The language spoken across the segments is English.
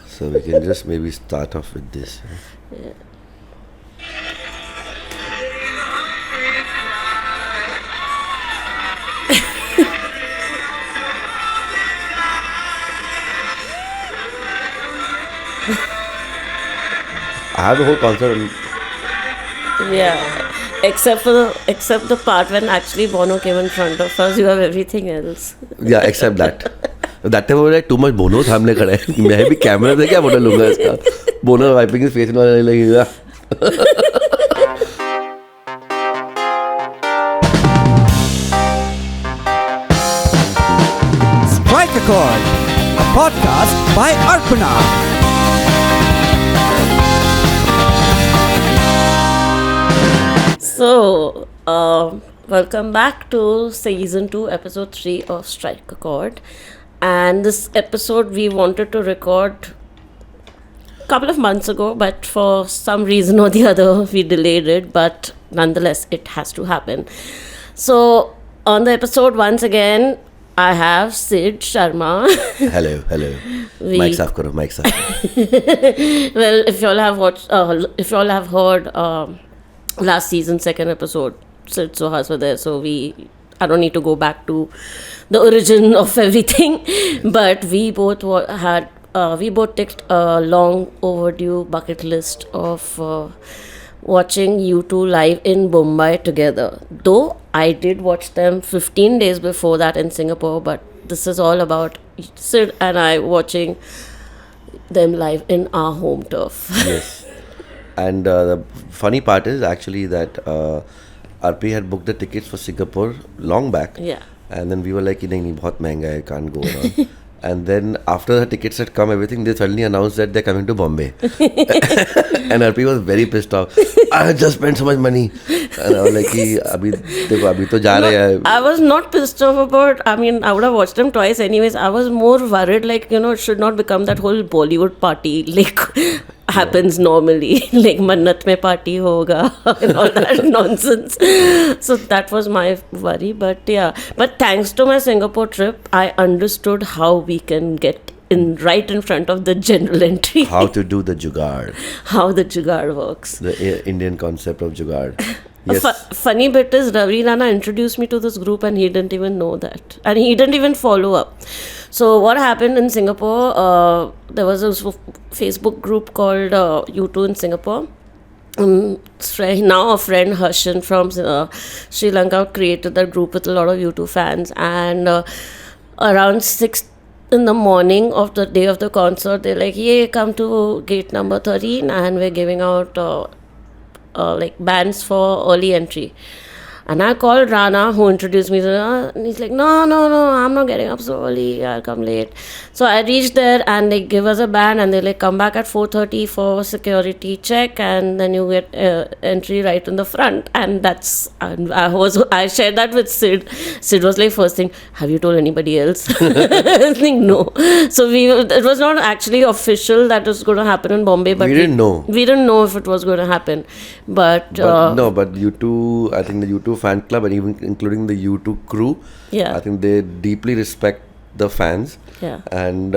So we can just maybe start off with this. Yeah. I have the whole concert. Yeah. Except the part when actually Bono came in front of us, you have everything else. Yeah, except that. That time I was like, too much Bono सामने खड़ा है. मैं भी camera से क्या photo लूँगा इसका. Bono wiping his face and all like. Strike a Chord, a podcast by Arpana. So, welcome back to season 2, episode 3 of Strike a Chord. And this episode we wanted to record a couple of months ago, but for some reason or the other we delayed it, but nonetheless it has to happen. So, on the episode once again, I have Sid Sharma. Hello. Mic saaf karo, mic saaf. Well, if you all have watched, if you all have heard last season's second episode, Sid Sohas were there, so I don't need to go back to the origin of everything. But we both we both ticked a long overdue bucket list of watching U2 live in Mumbai together. Though I did watch them 15 days before that in Singapore, but this is all about Sid and I watching them live in our home turf. Yes. And the funny part is actually that RP had booked the tickets for Singapore long back. Yeah. And then we were like, nahi, bahut mehenga hai, can't go around. And then after the tickets had come, everything, they suddenly announced that they're coming to Bombay. And RP was very pissed off. I had just spent so much money. And I was like, abhi to ja rahe hai. I was not pissed off about, I mean, I would have watched them twice anyways. I was more worried, like, it should not become that whole Bollywood party, like, happens normally. Like, Mannat mein party hoga and all that nonsense. So that was my worry. But yeah, but thanks to my Singapore trip, I understood how we can get right in front of the general entry. How to do the jugaad. How the jugaad works. The Indian concept of jugaad. Yes. Funny bit is Ravi Rana introduced me to this group and he didn't even know that. And he didn't even follow up. So what happened in Singapore, there was a Facebook group called U2 in Singapore. Now a friend Harshan from Sri Lanka created that group with a lot of U2 fans. And around 6 in the morning of the day of the concert, they're like, yeah, come to gate number 13 and we're giving out like bands for early entry. And I called Rana, who introduced me, and he's like, no, I'm not getting up so early, I'll come late. So I reached there and they give us a band and they like, come back at 4:30 for security check and then you get entry right in the front. And I shared that with Sid. Sid was like, first thing, have you told anybody else? I was like, no. So it was not actually official that it was going to happen in Bombay. But we didn't know. We didn't know if it was going to happen. But U2, I think the U2 fan club and even including the U2 crew, yeah, I think they deeply respect the fans. Yeah. And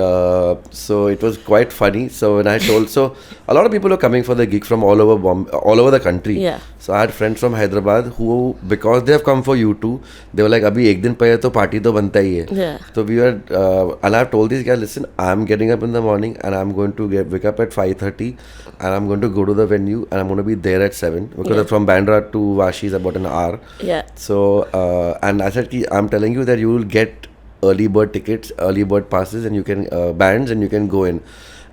so it was quite funny. So when I told, so a lot of people are coming for the gig from all over the country. Yeah. So I had friends from Hyderabad who, because they have come for U2, they were like, abhi ek din paye to party to banta hi hai. Yeah. So we were, and I've told these guys, listen, I'm getting up in the morning and I'm going to wake up at 5:30 and I'm going to go to the venue and I'm going to be there at 7 because from Bandra to Vashi is about an hour. Yeah. So, and I said, I'm telling you that you will get early bird tickets, early bird passes, and you can bands, and you can go in.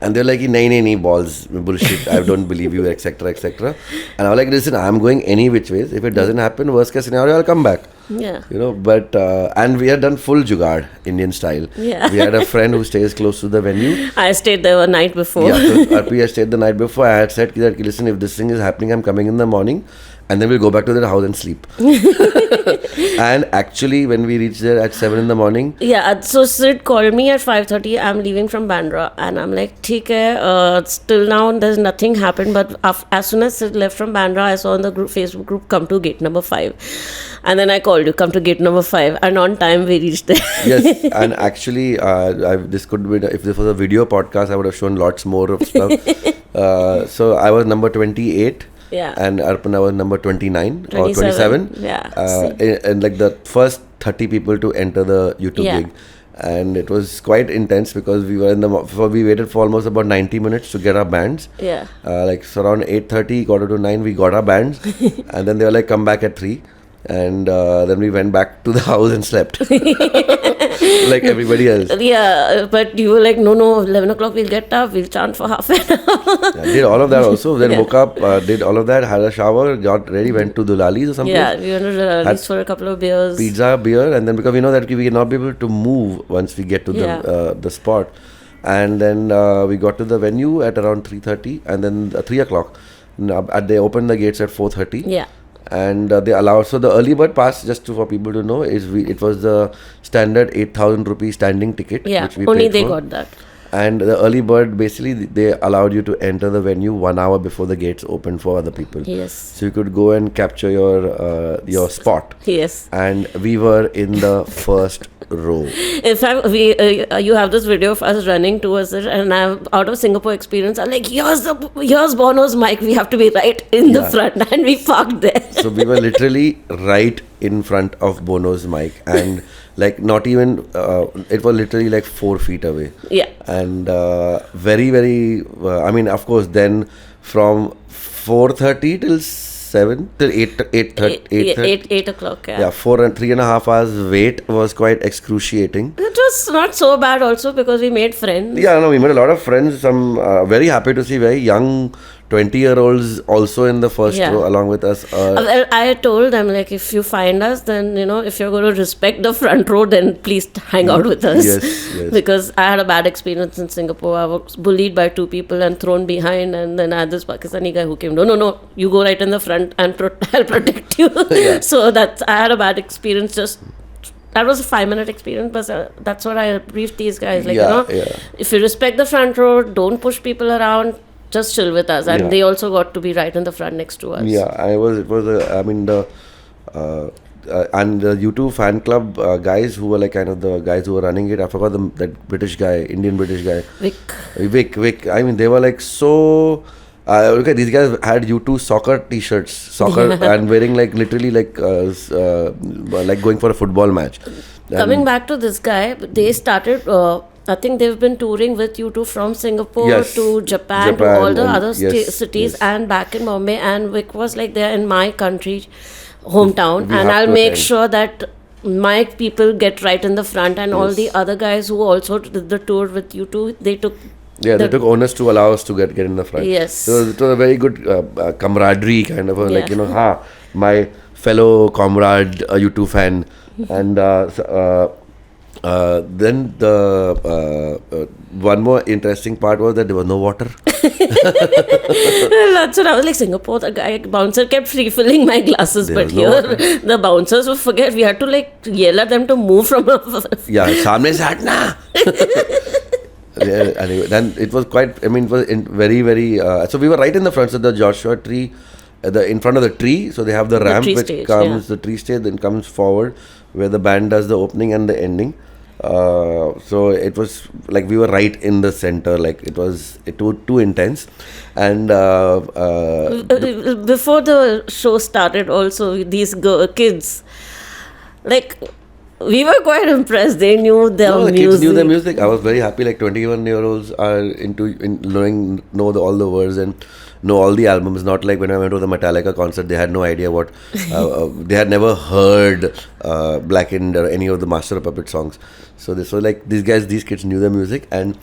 And they're like, nahi, balls, bullshit, I don't believe you, etc. And I was like, listen, I'm going any which ways. If it doesn't happen, worst case scenario, I'll come back. Yeah. But and we had done full jugaad, Indian style. Yeah. We had a friend who stays close to the venue. I stayed there the night before. Yeah, so RP stayed the night before. I had said that, listen, if this thing is happening, I'm coming in the morning. and then we'll go back to their house and sleep. And actually, when we reached there at 7 in the morning, Yeah, so Sid called me at 5:30. I'm leaving from Bandra, and I'm like, "ठीक है." Still now, there's nothing happened. But as soon as Sid left from Bandra, I saw on the Facebook group, "Come to gate number 5," and then I called you, "Come to gate number 5," and on time we reached there. yes, and actually, this could be, if this was a video podcast, I would have shown lots more of stuff. So I was number 28. Yeah. And Arpana was number 29 or 27. Yeah. And like the first 30 people to enter the YouTube Yeah. gig. And it was quite intense because we were we waited for almost about 90 minutes to get our bands. Yeah. Like so around 8:30, quarter to 9, we got our bands. And then they were like, come back at 3. And then we went back to the house and slept. Like everybody else. Yeah, but you were like, no, 11 o'clock we'll get up, we'll chant for half an hour. Yeah, did all of that also. Then woke up, did all of that, had a shower, got ready, went to Dulali's or something. Yeah, we went to at least for a couple of beers. Pizza, beer, and then because we know that we will not be able to move once we get to the spot. And then we got to the venue at around 3:30, and then 3 o'clock. They opened the gates at 4:30. Yeah. And they allow, so the early bird pass, for people to know, it was the standard 8,000 rupee standing ticket. Yeah, which we only paid they for. got that. And the early bird, basically, they allowed you to enter the venue 1 hour before the gates opened for other people. Yes. So you could go and capture your spot. Yes. And we were in the first row. In fact, you have this video of us running towards it, and I'm out of Singapore experience. I'm like, here's Bono's mic. We have to be right in the front, and we parked there. So we were literally right in front of Bono's mic, and like not even it was literally like 4 feet away. Yeah. And very, very. I mean, of course, then from 4:30 till 7 till 8 o'clock. Yeah, 3.5 hours wait was quite excruciating. It was not so bad also because we made friends. Yeah, no, we made a lot of friends. Some very happy to see very young 20-year-olds also in the first row along with us. Well, I told them, like, if you find us, then, if you're going to respect the front row, then please hang out with us. Yes. Because I had a bad experience in Singapore. I was bullied by 2 people and thrown behind, and then I had this Pakistani guy who came, no, you go right in the front and I'll protect you. So I had a bad experience just... That was a 5-minute experience, but that's what I briefed these guys. Like, if you respect the front row, don't push people around, just chill with us. And they also got to be right in the front next to us. Yeah, and the U2 fan club guys who were like kind of the guys who were running it. I forgot that British guy, Indian British guy. Vic. I mean, they were like so... okay, these guys had U2 soccer t-shirts, and wearing like literally like going for a football match. Coming back to this guy, they started... I think they've been touring with U2 from Singapore to Japan to all the other cities and back in Bombay. And Vic was like, they're in my country, hometown, and I'll make sure that my people get right in the front. And all the other guys who also did the tour with U2, they took... Yeah, they took onus to allow us to get in the front. Yes. So it was a very good camaraderie kind of like, my fellow comrade, U2 fan. And then the one more interesting part was that there was no water. That's what I was like. Singapore, the bouncer kept refilling my glasses, but here the bouncers would forget. We had to like yell at them to move from. Yeah, सामने से हटना. Anyway, then it was quite. I mean, it was very, very. So we were right in the front of the Joshua tree, in front of the tree. So they have the ramp which comes, the tree stage, then comes forward, where the band does the opening and the ending. So it was like we were right in the center. Like it was too intense. And before the show started, also these kids, like. We were quite impressed. They knew their music. Kids knew their music. I was very happy. Like 21-year-olds are know all the words and know all the albums. Not like when I went to the Metallica concert, they had no idea what they had never heard Blackened or any of the Master of Puppets songs. So this was like these kids knew their music. And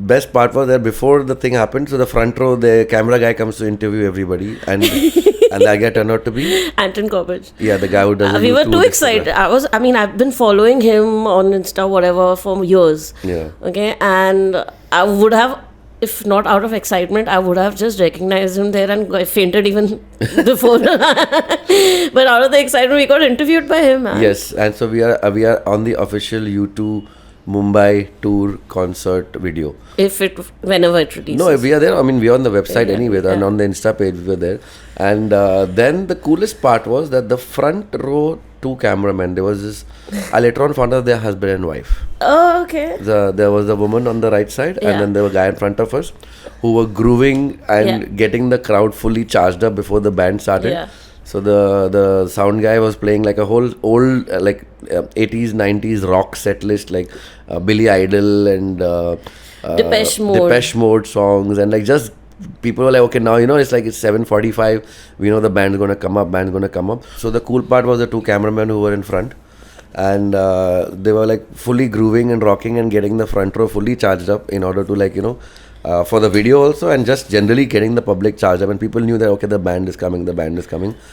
best part was that before the thing happened, so the front row, the camera guy comes to interview everybody, and that guy turned out to be Anton Corbett. Yeah, the guy who does. We were too excited. I've been following him on Insta, whatever, for years. Yeah. Okay, and I would have if not out of excitement, I would have just recognized him there and fainted even before. But out of the excitement, we got interviewed by him, man. Yes, and so we are on the official U2 Mumbai tour concert video. Whenever it releases. No, we are there. I mean, we are on the website Yeah, anyway, and yeah. on the Insta page we were there. And then the coolest part was that the front row two cameramen, there was this, I later on found out their husband and wife. Oh, okay. There was a woman on the right side, Yeah. and then there was a guy in front of us who were grooving and Yeah. getting the crowd fully charged up before the band started. Yeah. So the sound guy was playing like a whole old 80s 90s rock set list, like Billy Idol and Depeche Mode songs, and like just people were like, okay, now it's like it's 7:45, we know the band's gonna come up. So the cool part was the two cameramen who were in front, and they were like fully grooving and rocking and getting the front row fully charged up in order to for the video also, and just generally getting the public charged up, and people knew that okay, the band is coming.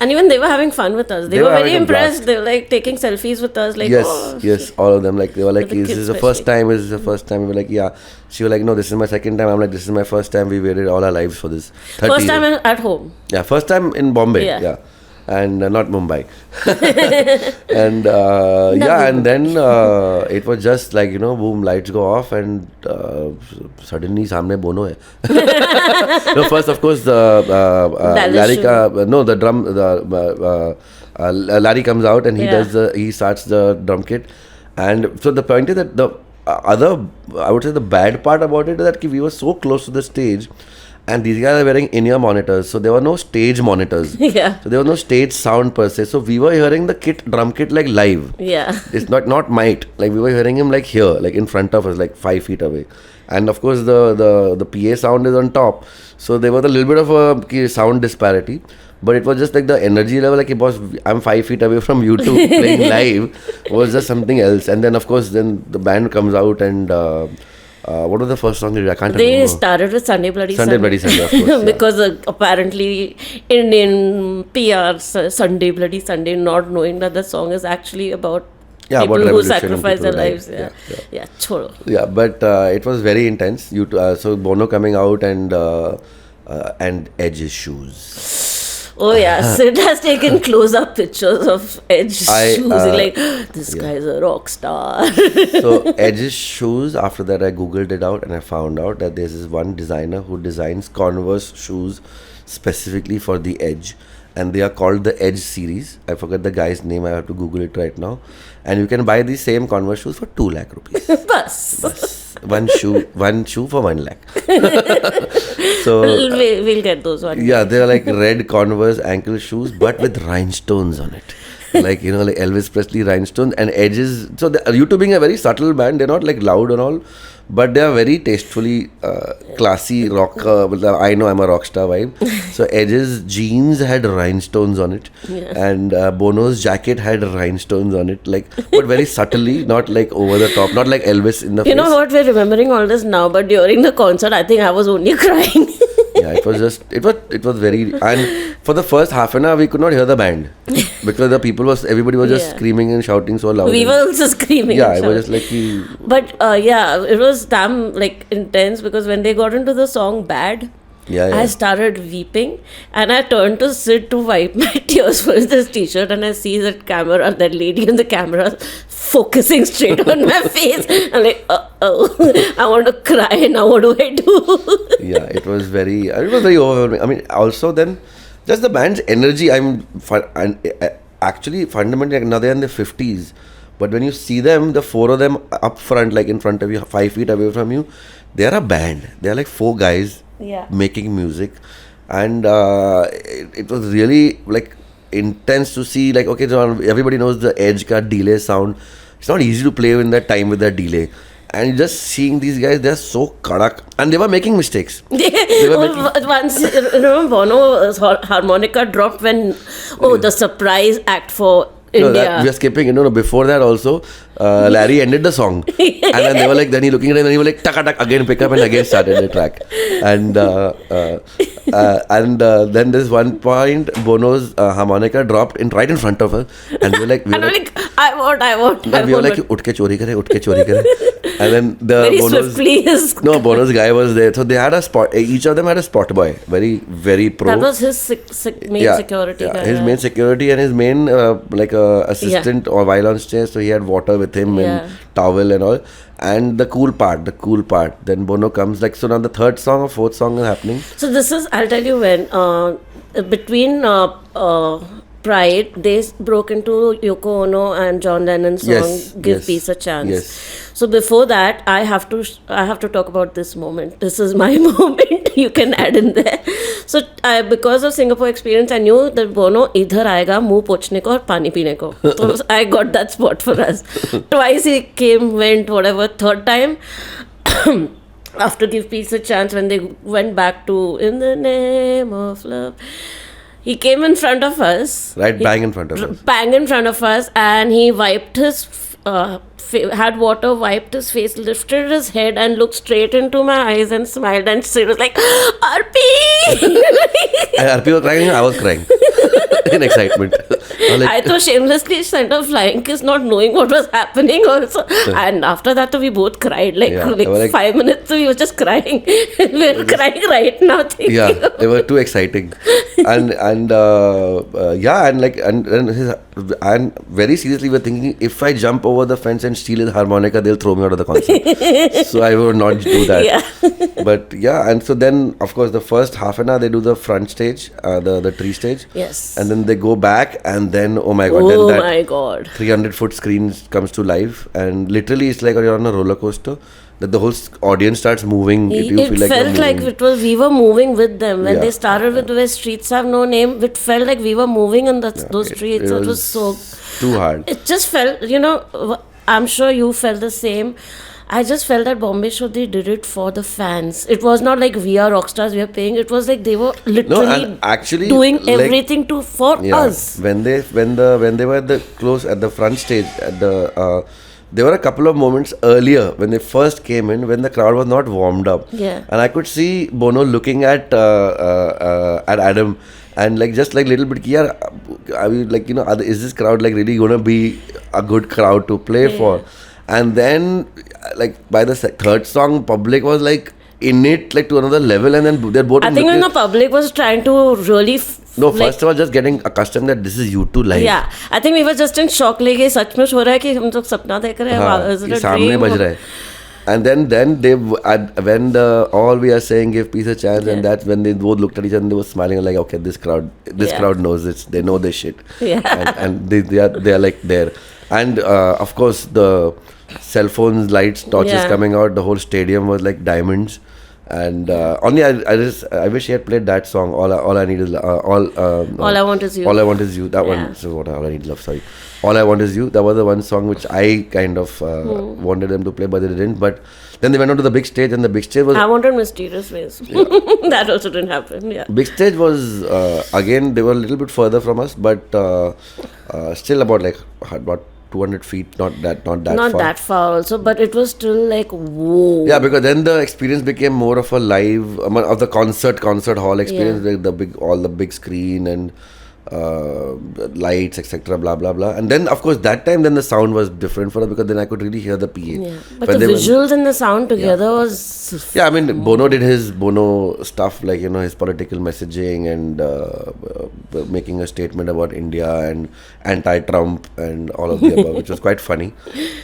And even they were having fun with us. They were very having a impressed. blast. They were like taking selfies with us. Like, Yes, all of them. Like they were like, With the "Is kids this the first especially. time? Is this the first time?" We were like, "Yeah." She was like, "No, this is my second time." I'm like, "This is my first time. We waited all our lives for this." 30 First time years. at home. Yeah, first time in Bombay. Yeah. Yeah. And not Mumbai. And and then it was just like, boom, lights go off, and suddenly सामने Bono है. No, first of course Larry the drum Larry comes out, and he starts the drum kit. And so the point is that the I would say the bad part about it is that we were so close to the stage, and these guys are wearing in-ear monitors, so there were no stage monitors. Yeah. So there was no stage sound per se. So we were hearing the drum kit like live. Yeah. It's not mic. Like we were hearing him like here, like in front of us, like 5 feet away. And of course the PA sound is on top. So there was a little bit of a sound disparity. But it was just like the energy level, like boss, I'm 5 feet away from you two playing live, was just something else. And then of course then the band comes out, and what was the first song they did? I can't They remember. started with Sunday Bloody Sunday Bloody Sunday, of course, yeah. Because apparently Indian PR Sunday Bloody Sunday, not knowing that the song is actually about Yeah, people about who revolution and sacrifice their people lives. died. Yeah. Choro. Yeah, but it was very intense. So Bono coming out, and Edge's shoes. Oh yeah, Sid has taken close-up pictures of Edge's shoes. He's like, this guy's a rock star. So Edge's shoes, after that I googled it out, and I found out that there's this one designer who designs Converse shoes specifically for the Edge, and they are called the Edge series. I forget the guy's name, I have to google it right now. And you can buy these same Converse shoes for 2 lakh rupees. Bus. one shoe for 1 lakh. So We'll get those ones. yeah, they're like red Converse ankle shoes, but with rhinestones on it. Like, like Elvis Presley rhinestones and edges. So U2 being a very subtle band, they're not like loud and all, but they are very tastefully classy rock. I know I'm a rock star vibe. So Edge's jeans had rhinestones on it, and Bono's jacket had rhinestones on it, like, but very subtly, not like over the top, not like Elvis in the face. You know what? We're remembering all this now, but during the concert, I think I was only crying. Yeah, it was very, and for the first half an hour we could not hear the band because everybody was just screaming and shouting so loud. We were also screaming. Yeah, and it was just shouting. like But it was damn like intense, because when they got into the song Bad, I started weeping, and I turned to Sid to wipe my tears for this t-shirt, and I see that lady in the camera focusing straight on my face. I'm like, I want to cry now, what do I do? Yeah, it was very overwhelming. I mean, also then just the band's energy. Actually fundamentally, now they're in their 50s, but when you see them, the 4 of them up front, like in front of you, 5 feet away from you, they're a band. They're like 4 guys making music, and it was really like intense to see. Like, okay, so everybody knows the Edge ka delay sound. It's not easy to play in that time with that delay. And just seeing these guys, they're so kadak, and they were making mistakes. Once, remember Bono's harmonica dropped when the surprise act for India. No, we are skipping. No, before that also, Larry ended the song, and then they were like, then he looking at it, and he was like, taka tak, again pick up, and again started the track, and And then there's one point, Bono's harmonica dropped right in front of us, and we were like, And I'm like, I want. we were like, "Utke chori kare." And then the very Bono's swiftly his no Bono's guy was there, so they had a spot. Each of them had a spot boy, very very pro. that was his main security guy. His main security and his main assistant or while on stage, so he had water with him and towel and all. And the cool part, then Bono comes like, so now the third song or fourth song is happening. So this is, I'll tell you when, between Pride, they broke into Yoko Ono and John Lennon's song Yes, Give yes, Peace a Chance. yes. So before that, I have to talk about this moment. This is my moment. You can add in there. So because of Singapore experience, I knew that Bono इधर आएगा मुंह पोंछने को और पानी पीने को. So I got that spot for us. Twice he came, went, whatever. Third time, after Give Peace a Chance, when they went back to In the Name of Love, he came in front of us. Right, bang in front of us. Bang in front of us, and he wiped his had water, wiped his face, lifted his head and looked straight into my eyes and smiled, and she was like, Arpi! And RP was crying, I was crying in excitement. I was I thought shamelessly sent a flying kiss, not knowing what was happening also. And after that, we both cried. Like, Yeah, they were like- 5 minutes, we were just crying. We're crying right now. Thinking Yeah, they were too exciting, and very seriously, we're thinking, if I jump over the fence and steal his harmonica, they'll throw me out of the concert. So I would not do that. Yeah. But yeah, and so then of course the first half an hour they do the front stage, the tree stage. Yes. And then they go back, and then oh my god, Oh then that my god. 300-foot screen comes to life, and literally it's like you're on a roller coaster. That the whole audience starts moving. It You feel like felt you're like moving. we were moving with them. When Yeah. they started with Where Streets Have No Name, it felt like we were moving in those streets. It was so... too hard. It just felt, I'm sure you felt the same. I just felt that Bombay Show, they did it for the fans. It was not like we are rock stars, we are paying. It was like they were literally and actually, doing like, everything for us. When they were at the front stage at the there were a couple of moments earlier when they first came in, when the crowd was not warmed up. Yeah. And I could see Bono looking at Adam and just little bit, I mean, is this crowd really gonna be a good crowd to play for? And then by the third song, public was in it to another level, and then they're both. I think when the public was trying to really first of all, just getting accustomed that this is U2 live. Yeah, I think we were just in shock. लेके सचमुच हो रहा है कि हम लोग सपना देख रहे हैं. Is it a सामने dream? बज रहा है. And then they when all we are saying Give Peace a Chance, and that's when they both looked at each other and they were smiling like, okay, this crowd knows it. They know this shit. Yeah. And they are there. And of course the cell phones, lights, torches coming out. The whole stadium was like diamonds. And only I wish he had played that song. All I need is all I Want Is You. All I Want Is You. That Yeah. one. So what? All I need is love. Sorry. All I Want Is You. That was the one song which I kind of wanted them to play, but they didn't. But then they went on to the big stage, and the big stage was I wanted Mysterious Ways. That also didn't happen. Yeah. big stage was again, they were a little bit further from us, but still about 200 feet, not that far. Not that far also, but it was still like, whoa. Yeah, because then the experience became more of a live of the concert hall experience, like the big screen and lights, etc. Blah blah blah. And then of course that time then the sound was different for us, because then I could really hear the PA. Yeah. But the visuals and the sound together was... Yeah, I mean, Bono did his Bono stuff, his political messaging and making a statement about India and anti-Trump and all of the above, which was quite funny.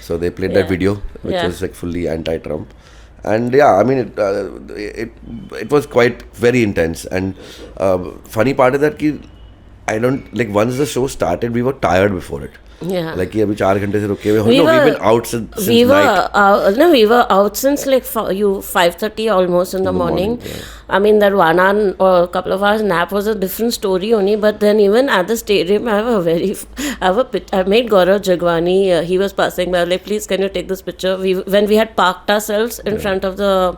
So they played that video, which was fully anti-Trump. And yeah, I mean, it was quite very intense. And funny part is that I don't, once the show started, we were tired before it. Yeah. अभी 4 घंटे से रुके हुए. We've been out since we night. We were out since 5:30 almost in the morning. I mean, that 1 hour or a couple of hours nap was a different story only. But then even at the stadium, I made Gaurav Jagwani. He was passing by. I was like, please, can you take this picture? When we had parked ourselves in front of the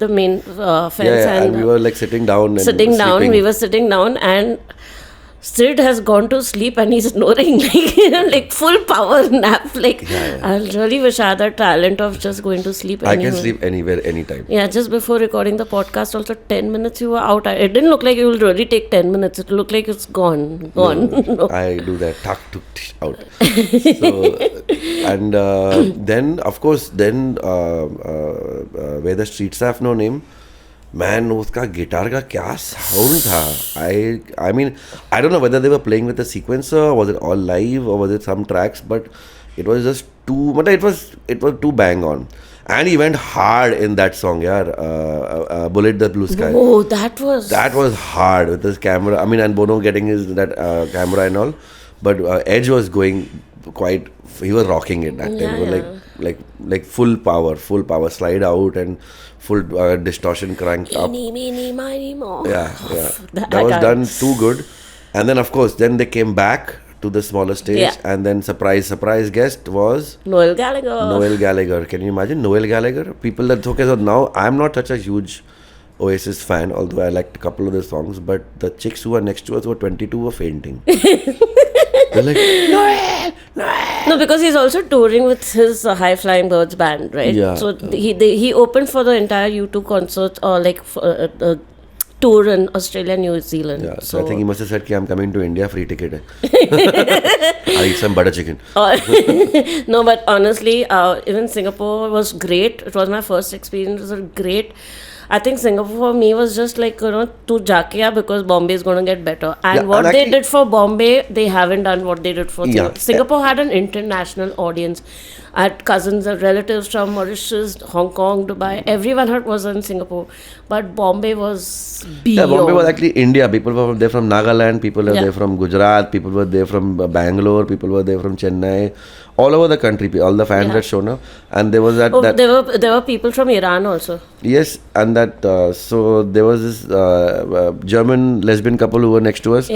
main fence, And we were sitting down. We were sitting down, and Sid has gone to sleep and he's snoring like full power nap. Like I really wish I had the talent of just going to sleep. I anywhere. can sleep anywhere, anytime. Yeah, just before recording the podcast, also 10 minutes you were out. It didn't look like you will really take 10 minutes. It looked like it's gone. No. I do that. Tuck, tuk, tish, out. So, and then, of course, where the streets have no name. Man, उसका guitar का क्या sound था. I mean, I don't know whether they were playing with a sequencer, was it all live, or was it some tracks, but it was just too. But it was too bang on, and he went hard in that song, yeah. Bullet the Blue Sky. Oh, that was Hard with his camera. I mean, and Bono getting his that camera and all, but Edge was going quite. He was rocking it that time. It was like full power, slide out and full distortion cranked up. Eeny, meeny, miny, moe. Yeah. That was done too good. And then, of course, then they came back to the smaller stage, and then surprise guest was Noel Gallagher. Can you imagine Noel Gallagher? People that okay. So now I'm not such a huge Oasis fan, although I liked a couple of the songs, but the chicks who were next to us were 22 were fainting. They're like, Noel! No, because he's also touring with his High Flying Birds band, right? Yeah. So he opened for the entire U2 concert, or like tour in Australia, New Zealand. Yeah, so I think he must have said, I'm coming to India, free ticket. I'll eat some butter chicken. No, but honestly, even Singapore was great. It was my first experience. It was great. I think Singapore for me was just like, to Jakia, because Bombay is going to get better. And what they did for Bombay, they haven't done what they did for Singapore. Singapore had an international audience. I had cousins and relatives from Mauritius, Hong Kong, Dubai. Everyone was in Singapore. But Bombay was beyond. Yeah, Bombay was actually India. People were there from Nagaland, people were there from Gujarat, people were there from Bangalore, people were there from Chennai. All over the country, all the fans had shown up, and there was that. There were people from Iran also. Yes, and that so there was this German lesbian couple who were next to us,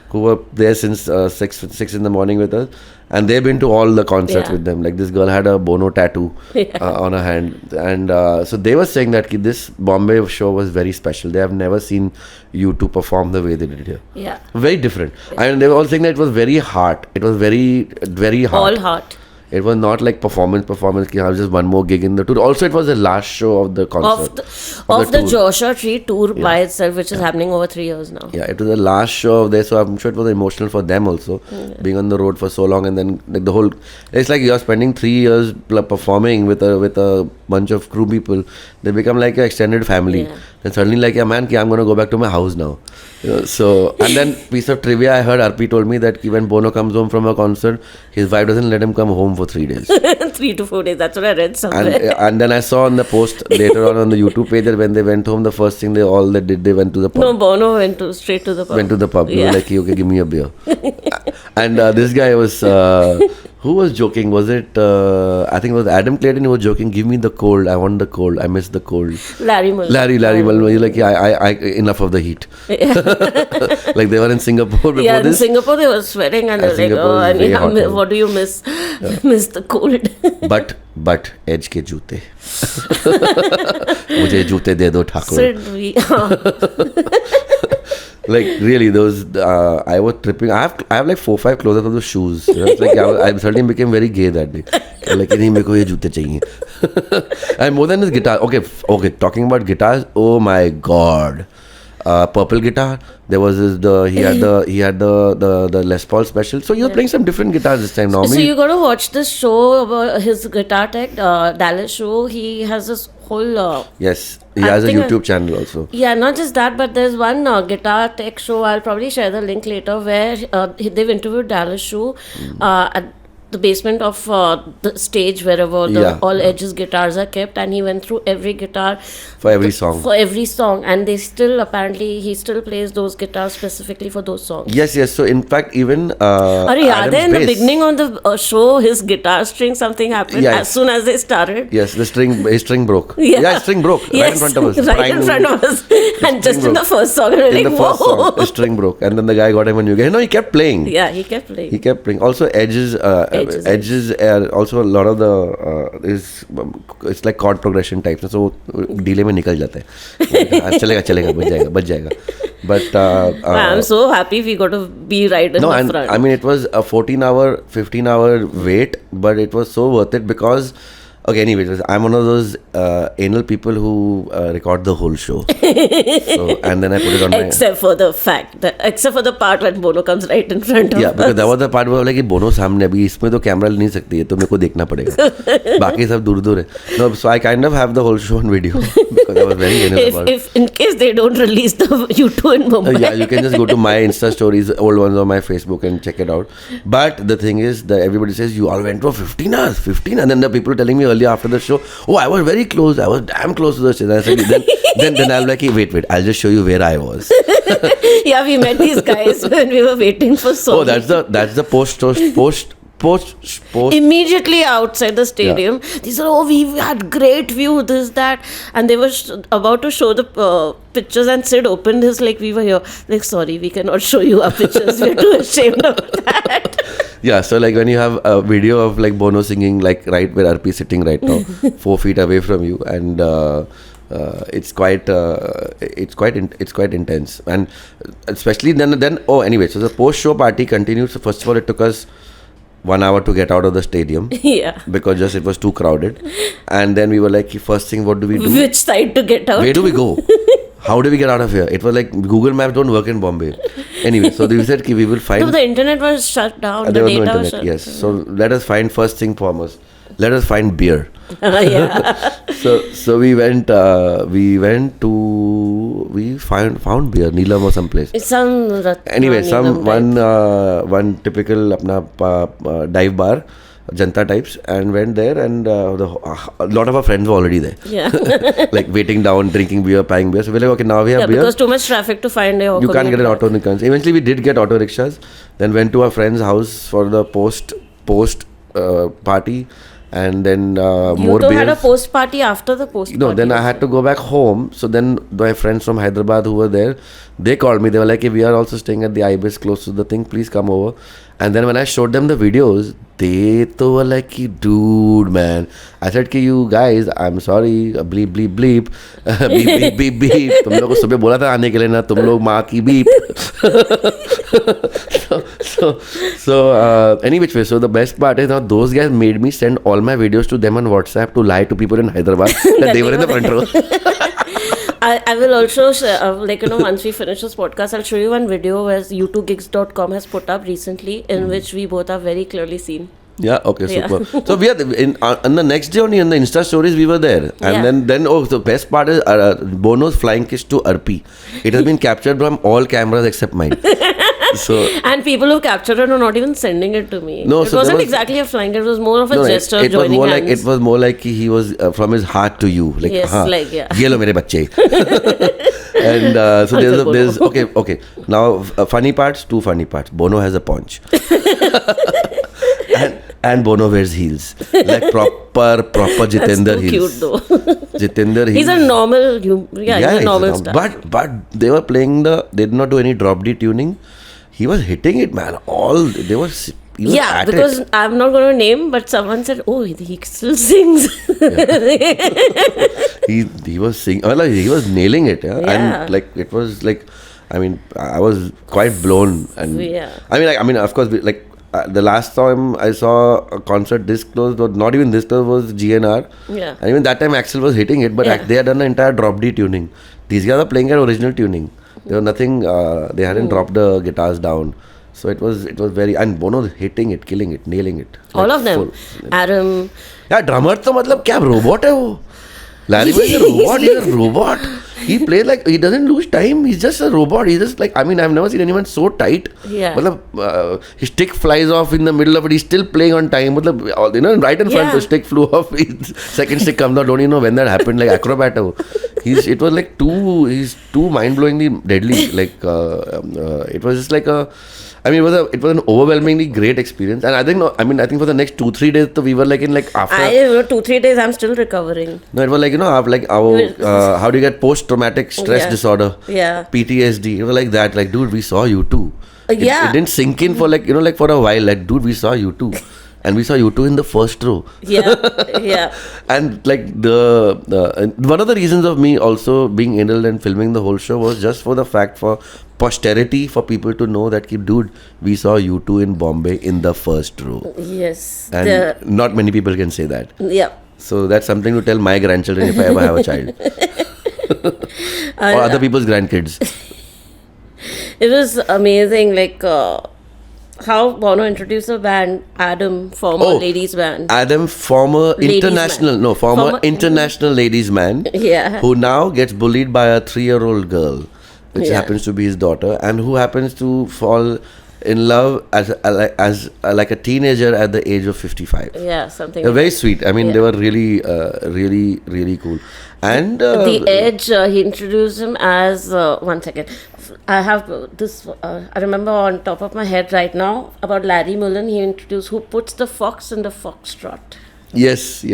who were there since 6 in the morning with us, and they've been to all the concerts with them. Like this girl had a Bono tattoo on her hand, and so they were saying that this Bombay show was very special. They have never seen U2 perform the way they did here. Yeah, very different. And they were all saying that it was very heart. It was very heart. All heart. It was not like performance. I have just one more gig in the tour. Also, it was the last show of the concert. Of the Joshua Tree tour by itself, which is happening over 3 years now. Yeah, it was the last show of this, so I'm sure it was emotional for them also, being on the road for so long, and then like the whole. It's like you're spending 3 years performing with a bunch of crew people. They become like an extended family. Yeah. Then suddenly like, I'm going to go back to my house now. So, and then piece of trivia, I heard Arpi told me that when Bono comes home from a concert, his wife doesn't let him come home for 3 days. 3 to 4 days, that's what I read somewhere. And then I saw on the post later on the YouTube page that when they went home, the first thing they went to the pub. No, Bono went straight to the pub. Went to the pub. They were like, okay, give me a beer. And this guy was... who was joking? Was it, I think it was Adam Clayton who was joking, give me the cold, I want the cold, I miss the cold. Larry Mullen. Larry Mullen. He's like, I enough of the heat. Like they were in Singapore before this. Yeah, in Singapore they were sweating and they were like, what do you miss? Miss the cold. But Edge ke joote. Mujhe joote de do Thakur. Like really, those I was tripping. I have like 4-5 closets of those shoes. It's like I suddenly became very gay that day. Like नहीं मेरे को ये जूते चाहिए. And more than his guitar. Okay. Talking about guitars. Oh my God. Purple guitar. There was he had the Les Paul special. So you're playing some different guitars this time. Normally, so you got to watch this show about his guitar tech, Dallas show. He has this whole. Yes, he has a YouTube channel also. Yeah, not just that, but there's one guitar tech show. I'll probably share the link later where they've interviewed Dallas Shoe at the basement of the stage wherever all Edge's guitars are kept, and he went through every guitar for every song, and he still plays those guitars specifically for those songs. Yes. So in fact, even in the beginning on the show, his guitar string, something happened as soon as they started. Yes, his string broke. His string broke right in front of us. Right in front of us. And just in the first song, first song, his string broke, and then the guy got him a new guitar. No, he kept playing. Yeah, he kept playing. Also, Edge's also a lot of the it's like chord progression types. So delay में निकल जाता है. चलेगा बच जाएगा. But I'm so happy we got to be right in no, the and front. I mean it was a 14-hour, 15-hour wait, but it was so worth it because. Okay, anyways, I'm one of those anal people who record the whole show. And then I put it on Except for the part when Bono comes right in front of yeah, because us. that was the part where like कि बोनो सामने अभी इसमें तो camera ले नहीं सकती है तो मेरे को देखना पड़ेगा बाकी सब दूर दूर है no so I kind of have the whole show on video because I was very anal about it. If in case they don't release the U2 in Mumbai. Yeah, you can just go to my Insta stories, old ones on my Facebook and check it out. But the thing is that everybody says you all went for 15 hours, 15, and then the people telling me earlier after the show, oh, I was very close, I was damn close to the shit. And I said, then I'll be like, wait, I'll just show you where I was. Yeah, we met these guys when we were waiting for so. Oh, that's the post. Immediately outside the stadium, they said, "Oh, we had great view, this, that," and they were about to show the pictures, and Sid opened his like we were here. Like, sorry, we cannot show you our pictures. We're too ashamed of that. Yeah, so like when you have a video of like Bono singing like right where RP is sitting right now, 4 feet away from you, and it's quite intense, and especially then oh anyway, so the post show party continued. So first of all, it took us 1 hour to get out of the stadium. Yeah. Because just it was too crowded, and then we were like, first thing, what do we do? Which side to get out? Where do we go? How do we get out of here? It was like Google Maps don't work in Bombay. Anyway, so we said we will find. No, the internet was shut down. The there was no data was internet. shut. Yes, so let us find first thing foremost. Let us find beer. Yeah. So we went found beer, Neelam or someplace. It's some. Anyway, one typical apna dive bar, Janta types, and went there, and a lot of our friends were already there. Yeah. Like waiting down, drinking beer, buying beer. So we're like, okay, now we have beer. Because too much traffic to find a. You can't get an auto in the country. Eventually, we did get auto rickshaws. Then went to our friend's house for the post party. And then more beers. You had a post party after the post party. No, then I had to go back home. So then my friends from Hyderabad who were there, they called me. They were like, hey, we are also staying at the Ibis close to the thing. Please come over. And then when I showed them the videos, they were like, dude, man. I said, you guys, I'm sorry. Bleep, bleep, bleep. Beep, beep, beep, beep. तुम लोगों को सुबह बोला था आने के लिए ना तुम लोग माँ की beep. So anyway, so the best part is now those guys made me send all my videos to them on WhatsApp to lie to people in Hyderabad that they were in the front row. I will also once we finish this podcast, I'll show you one video where u2gigs.com has put up recently in which we both are very clearly seen. Yeah, okay, super. So we are on the next day only on the Insta stories we were there, and then the best part is Bono's flying kiss to Arpi. It has been captured from all cameras except mine. So and people who captured it are not even sending it to me. No, it wasn't exactly a flying; it was more of a gesture. It was joining more hands. like it was more like he was from his heart to you. Like, yes, like yeah. ये लो मेरे बच्चे. And so there's okay. Now funny parts, two funny parts. Bono has a paunch. And Bono wears heels, like proper Jitender That's too heels. cute though. Jitender heels. He's a normal, he's a normal star. But they were playing they did not do any drop D tuning. He was hitting it, man. He was at because it. I'm not going to name, but someone said, "Oh, he still sings." He was singing. He was nailing it, and like it was like, I mean, I was quite blown, and I mean, of course, like. The last time I saw a concert this close, not even this close, was GNR. Yeah. And even that time Axel was hitting it, but they had done the entire drop D tuning. These guys are playing at original tuning. There was nothing, they hadn't dropped the guitars down. So it was very, and Bono hitting it, killing it, nailing it. All of them. Adam. Yeah, drummer तो मतलब क्या robot है वो? Larry Boy is a robot. He's a robot. He plays like he doesn't lose time. He's just a robot. He's just like, I mean, I've never seen anyone so tight. Yeah. His stick flies off in the middle of it. He's still playing on time. Right in front, the stick flew off. His second stick comes out. Don't you know when that happened? Like acrobat. It was like he's too mind-blowingly deadly. Like it was just like it was an overwhelmingly great experience, and I think for the next 2-3 days, we were like after. 2-3 days, I'm still recovering. No, it was like how do you get post-traumatic stress disorder? Yeah. PTSD. It was like that. Like, dude, we saw you too. It didn't sink in for for a while. Like, dude, we saw you too. and we saw U2 in the first row. Yeah, yeah. And like one of the reasons of me also being indulged and filming the whole show was just for the fact for posterity, for people to know that dude, we saw U2 in Bombay in the first row. Yes. And not many people can say that. Yeah. So that's something to tell my grandchildren if I ever have a child. Or other people's grandkids. It was amazing, like how Bono introduced the band, Adam, former ladies band. Adam, former Ladies international, man. no, former international ladies man, Yeah. who now gets bullied by a 3-year-old girl, which Yeah. happens to be his daughter, and who happens to fall in love as like a teenager at the age of 55. Yeah, something. They're very sweet. I mean, Yeah. they were really, really cool. And The Edge, he introduced him as one second. I have this. I remember on top of my head right now about Larry Mullen. He introduced who puts the fox in the foxtrot. yes.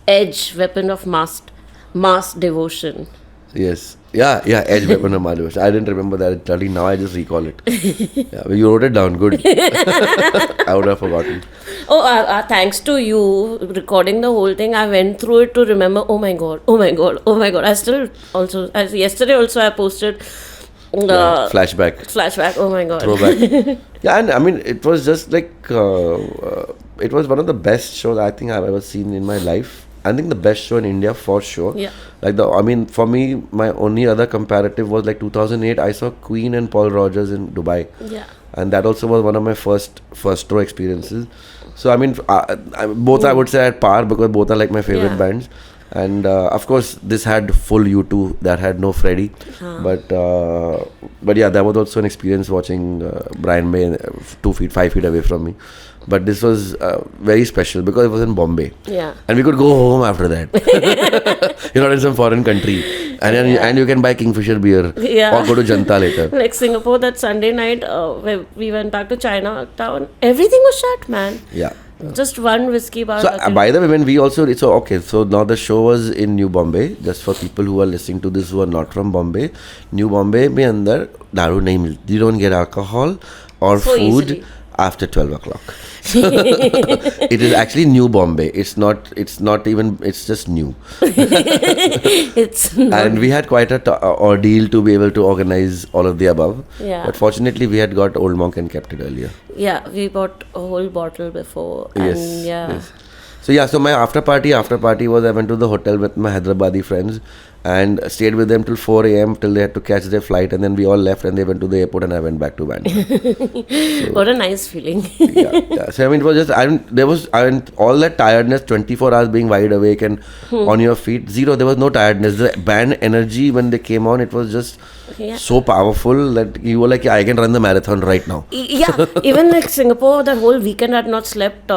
Edge, weapon of mass devotion. Yes. Yeah, Edge Weapon of Mass. I didn't remember that entirely. Now I just recall it. Yeah, well, you wrote it down. Good. I would have forgotten. Oh, thanks to you recording the whole thing, I went through it to remember. Oh my god. I still also, as yesterday also, I posted Flashback. flashback. Oh my god. Throwback. Yeah, and I mean, it was just like, it was one of the best shows I think I've ever seen in my life. I think the best show in India for sure. Yeah. Like for me, my only other comparative was like 2008. I saw Queen and Paul Rogers in Dubai. Yeah. And that also was one of my first row experiences. So I mean, both I would say at par, because both are like my favorite Yeah. bands. And of course, this had full U2, that had no Freddie. But yeah, that was also an experience watching Brian May 5 feet away from me. But this was very special because it was in Bombay. Yeah. And we could go home after that. You're not in some foreign country. And you can buy Kingfisher beer. Yeah. Or go to Janta later. Like Singapore, that Sunday night, where we went back to Chinatown, everything was shut, man. Yeah. Just one whiskey bar. So by the way, when we also so now the show was in New Bombay. Just for people who are listening to this who are not from Bombay, New Bombay mein andar daru nahi milti. You don't get alcohol or So food easily. after 12 o'clock. It is actually New Bombay. It's not even. It's just new. It's not. And we had quite a ordeal to be able to organize all of the above. Yeah. But fortunately, we had got Old Monk and kept it earlier. Yeah, we bought a whole bottle before. Yes. And yeah. Yes. So my after party was I went to the hotel with my Hyderabadi friends and stayed with them till 4 a.m. till they had to catch their flight, and then we all left and they went to the airport and I went back to Bandra. What a nice feeling. yeah. So I mean, it was just all that tiredness, 24 hours being wide awake and on your feet, zero. There was no tiredness. The band energy when they came on, it was just Yeah. so powerful that you were like, yeah, I can run the marathon right now. Yeah, even like Singapore, that whole weekend I had not slept.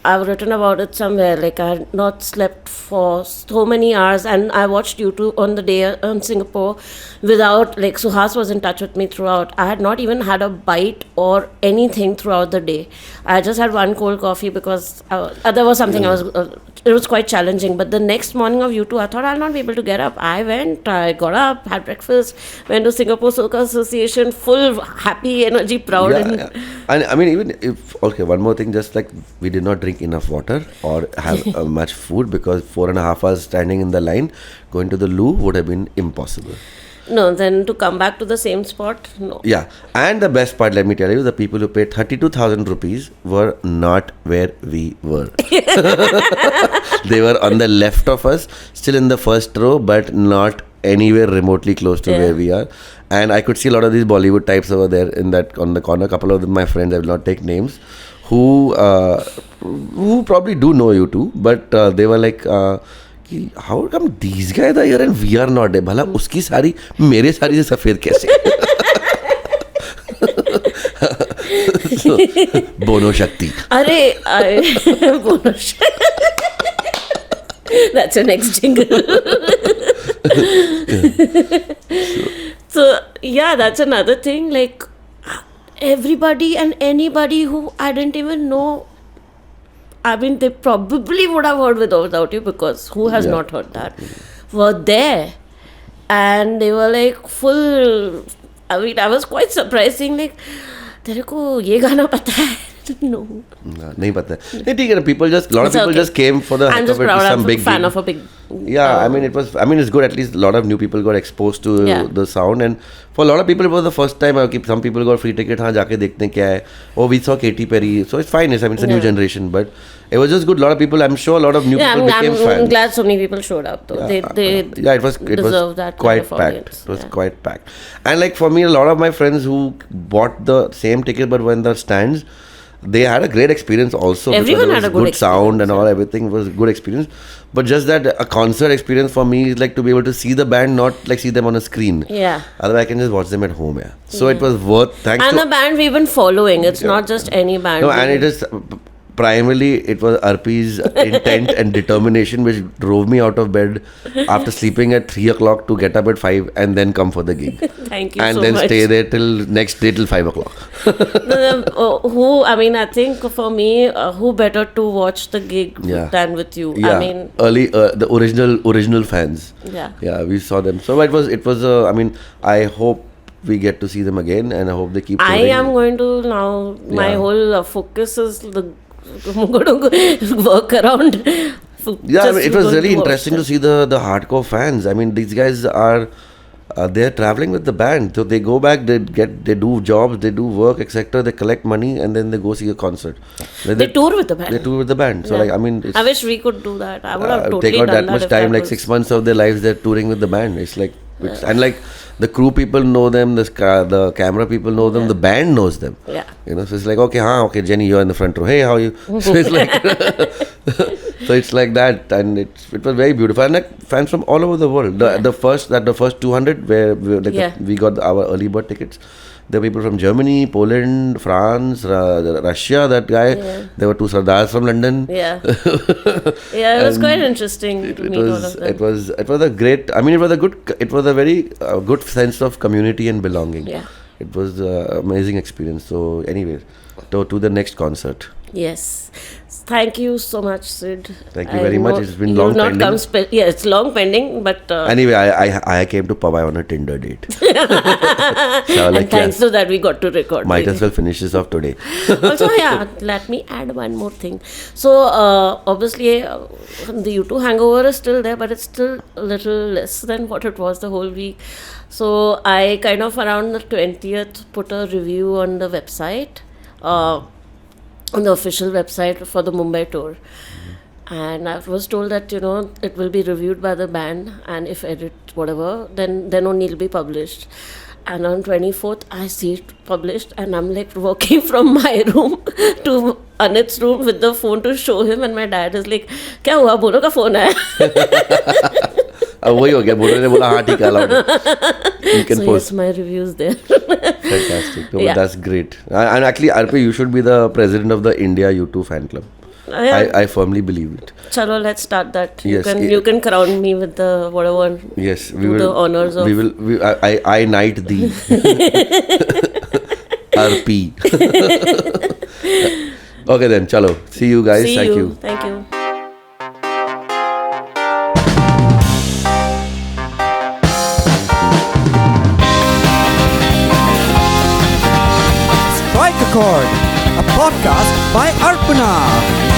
I've written about it somewhere. Like I had not slept for so many hours, and I watched YouTube on the day on Singapore without, like, Suhas was in touch with me throughout. I had not even had a bite or anything throughout the day. I just had one cold coffee because there was something it was quite challenging. But the next morning of YouTube, I thought I'll not be able to get up. I got up, had breakfast, went to Singapore Soca Association, full happy energy, proud. Yeah. And I mean, even if, okay, one more thing, just like we did not drink enough water or have much food because 4.5 hours standing in the line, going to the loo would have been impossible. No, then to come back to the same spot, no. Yeah, and the best part, let me tell you, the people who paid 32,000 rupees were not where we were. They were on the left of us, still in the first row, but not anywhere remotely close to where we are. And I could see a lot of these Bollywood types over there on the corner. A couple of my friends, I will not take names, who probably do know you too, but they were like, how come these guys are here and we are not there? Bhala, uski sari mere sari se safed kaise? So, Bono Shakti. Bono That's your next jingle. So, yeah, that's another thing. Like, everybody and anybody who I didn't even know, I mean, they probably would have heard With or Without You, because who has not heard that, were there. And they were like full. I mean, I was quite surprised, seeing like तेरे को ये गाना पता है? No. नहीं पता है. नहीं ठीक है. People just lot of It's people okay. just came for the I'm heck just of it to proud. some I'm a big fan gig. of a big. Yeah, I mean it's good. At least a lot of new people got exposed to Yeah. the sound, and for a lot of people it was the first time. Some people got free ticket. हाँ जाके देखते हैं क्या है. Oh, we saw Katy Perry, so it's fine. It's a new Yeah. generation, but it was just good. A lot of people. I'm sure a lot of new Yeah, people became I'm fans. glad so many people showed up though. They Yeah, it was deserve that quite kind of packed. audience. It was Yeah. quite packed. And like for me, a lot of my friends who bought the same ticket but when the stands, they had a great experience also. Everyone because had there a was good good sound and experience, all. Everything was good experience. But just that a concert experience for me is like to be able to see the band, not like see them on a screen. Yeah. Otherwise, I can just watch them at home. Yeah. So it was worth. Thanks And to the band we've been following. It's not just any band. no, and it is primarily it was Arpi's intent and determination which drove me out of bed after sleeping at 3 o'clock to get up at 5 and then come for the gig. Thank you and so then much. stay there till next day till 5 o'clock. I think for me, who better to watch the gig Yeah. than with you? Yeah, I mean, early the original fans. yeah. Yeah, we saw them. So it was. I mean, I hope we get to see them again, and I hope they keep. I touring. am going to now. My Yeah. whole focus is I'm going to work around. Yeah, I mean, it was really interesting to see the hardcore fans. I mean, these guys are they're traveling with the band, so they go back, they do jobs, they do work, etc. They collect money and then they go see a concert. They tour with the band. They tour with the band. So Yeah. like, I mean, it's, I wish we could do that. I would have totally they got done that much if time, like was- 6 months of their lives, they're touring with the band. It's like, and like the crew people know them, the camera people know them, the band knows them. Yeah. You know, so it's like, okay, Jenny, you're in the front row. Hey, how are you? So it's like, so it's like that, and it was very beautiful. And like fans from all over the world. The first 200 where we got our early bird tickets. There were people from Germany, Poland, France, Russia. That guy. Yeah. There were 2 Sardars from London. Yeah. Yeah, it was quite interesting to meet all of them. It was a great. I mean, it was a very good sense of community and belonging. Yeah. It was an amazing experience. So, anyways, to the next concert. Yes. Thank you so much, Sid. Thank you very much. know It's been you've long not pending. yeah, it's long pending, but Anyway, I came to Powai on a Tinder date. So, and like, thanks to that we got to record. might as well finish this off today. Also, yeah, let me add one more thing. So, obviously, the U2 hangover is still there, but it's still a little less than what it was the whole week. So, I kind of around the 20th put a review on the website, on the official website for the Mumbai tour. And I was told that, it will be reviewed by the band, and if edit, whatever, then only it'll be published. And on 24th, I see it published, and I'm like walking from my room to Anit's room with the phone to show him, and my dad is like, "क्या हुआ? बोलो का phone है?" अब वही हो गया. बोलो ने बोला हाँ ठीक है allowed. You can So post. yes, my reviews there. Fantastic. No, Yeah. That's great. And actually, Arpi, you should be the president of the India U2 fan club. Yeah. I firmly believe it. Chalo, let's start that. Yes, You can crown me with the whatever. Yes, we Do will. the honors of- We will. I knight thee. Arpi. Okay then, chalo. See you guys. See Thank you. you. Thank you. Strike a Chord, a podcast by Arpana.